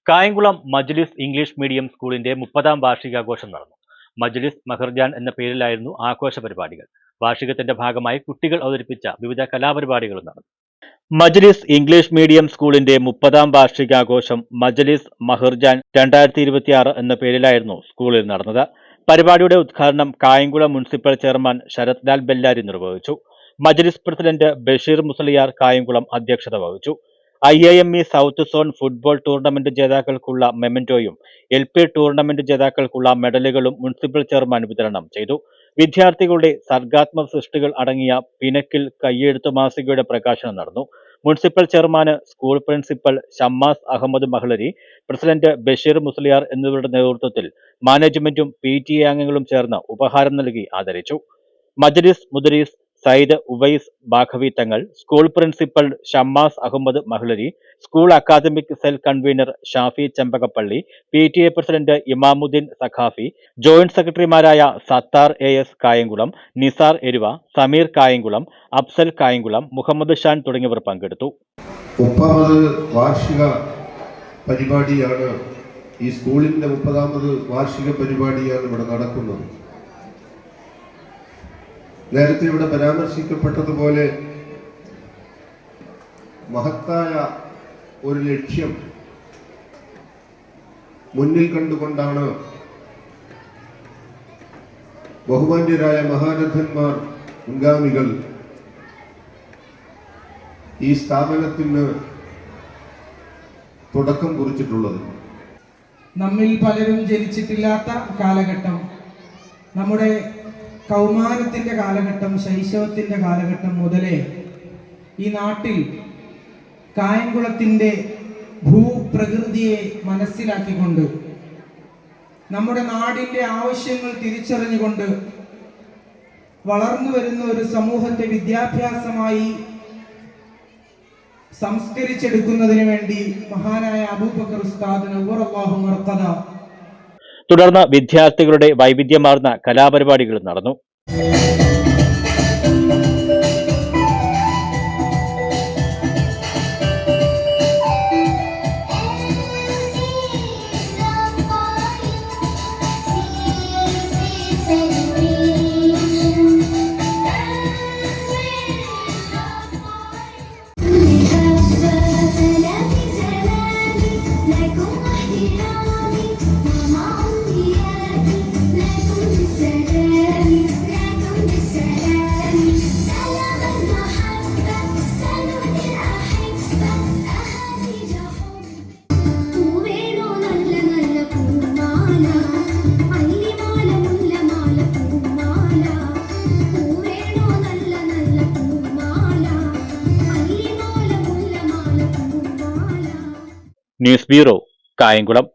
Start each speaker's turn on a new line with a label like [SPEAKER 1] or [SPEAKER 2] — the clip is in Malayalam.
[SPEAKER 1] കായംകുളം മജ്ലിസ് ഇംഗ്ലീഷ് മീഡിയം സ്കൂളിന്റെ 30ാം വാർഷികാഘോഷം നടന്നു. മജ്ലിസ് മഹർജാൻ എന്ന പേരിലായിരുന്നു ആഘോഷ പരിപാടികൾ. വാർഷികത്തിന്റെ ഭാഗമായി കുട്ടികൾ അവതരിപ്പിച്ച വിവിധ കലാപരിപാടികളും നടന്നു. മജ്ലിസ് ഇംഗ്ലീഷ് മീഡിയം സ്കൂളിന്റെ 30ാം വാർഷികാഘോഷം മജ്ലിസ് മഹർജാൻ 2026 എന്ന പേരിലായിരുന്നു സ്കൂളിൽ നടന്നത്. പരിപാടിയുടെ ഉദ്ഘാടനം കായംകുളം മുനിസിപ്പൽ ചെയർമാൻ ശരത് ലാൽ ബെല്ലാരി നിർവഹിച്ചു. മജ്ലിസ് പ്രസിഡന്റ് ബഷീർ മുസ്ലിയാർ കായംകുളം അധ്യക്ഷത വഹിച്ചു. IIME south zone football tournament ജേതാക്കൾക്കുള്ള മെമന്റോയും LP ടൂർണമെന്റ് ജേതാക്കൾക്കുള്ള മെഡലുകളും മുനിസിപ്പൽ ചെയർമാൻ വിതരണം ചെയ്തു. വിദ്യാർത്ഥികളുടെ സർഗാത്മക സൃഷ്ടികൾ അടങ്ങിയ പിനക്കിൽ കയ്യെഴുത്ത് മാസികയുടെ പ്രകാശനം നടന്നു. മുനിസിപ്പൽ ചെയർമാന് school principal Shammas Ahmed Mahlari, president Basheer Musliyar എന്നിവരുടെ നേതൃത്വത്തിൽ മാനേജ്മെന്റും PTA അംഗങ്ങളും ചേർന്ന് ഉപഹാരം നൽകി ആദരിച്ചു. മജ്ലിസ് മുദരീസ് Sayyid Uvais Baqavi Thangal, school principal Shammas Ahmed Mahlari, school academic cell convener Shafi Chembakappally, PTA president Imamuddin Saqafi, joint സെക്രട്ടറിമാരായ സത്താർ AS കായംകുളം, നിസാർ എരുവ, സമീർ കായംകുളം, അഫ്സൽ കായംകുളം, മുഹമ്മദ് ഷാൻ തുടങ്ങിയവർ പങ്കെടുത്തു.
[SPEAKER 2] 30ാമത് വാർഷിക പരിപാടിയാണ് ഈ സ്കൂളിന്റെ 30ാമത് വാർഷിക പരിപാടിയാണ് ഇവിടെ നടക്കുന്നത്. നേരത്തെ ഇവിടെ പരാമർശിക്കപ്പെട്ടതുപോലെ മഹത്തായ ഒരു ലക്ഷ്യം മുന്നിൽ കണ്ടുകൊണ്ടാണ് ബഹുമാന്യരായ മഹാരഥന്മാർ മുൻഗാമികൾ ഈ സ്ഥാപനത്തിന് തുടക്കം കുറിച്ചിട്ടുള്ളത്.
[SPEAKER 3] നമ്മിൽ പലരും ജനിച്ചിട്ടില്ലാത്ത കാലഘട്ടം, നമ്മുടെ കൗമാരത്തിന്റെ കാലഘട്ടം, ശൈശവത്തിന്റെ കാലഘട്ടം മുതലേ ഈ നാട്ടിൽ കായംകുളത്തിന്റെ ഭൂപ്രകൃതിയെ മനസ്സിലാക്കിക്കൊണ്ട് നമ്മുടെ നാടിന്റെ ആവശ്യങ്ങൾ തിരിച്ചറിഞ്ഞുകൊണ്ട് വളർന്നു വരുന്ന ഒരു സമൂഹത്തെ വിദ്യാഭ്യാസമായി സംസ്കരിച്ചെടുക്കുന്നതിന് വേണ്ടി മഹാനായ അബൂബക്കർ ഉസ്താദ് നവ്വറല്ലാഹു മർഖദ
[SPEAKER 1] തുടർന്ന് വിദ്യാർത്ഥികളുടെ വൈവിധ്യമാർന്ന കലാപരിപാടികളും നടന്നു. News bureau, Kayamkulam.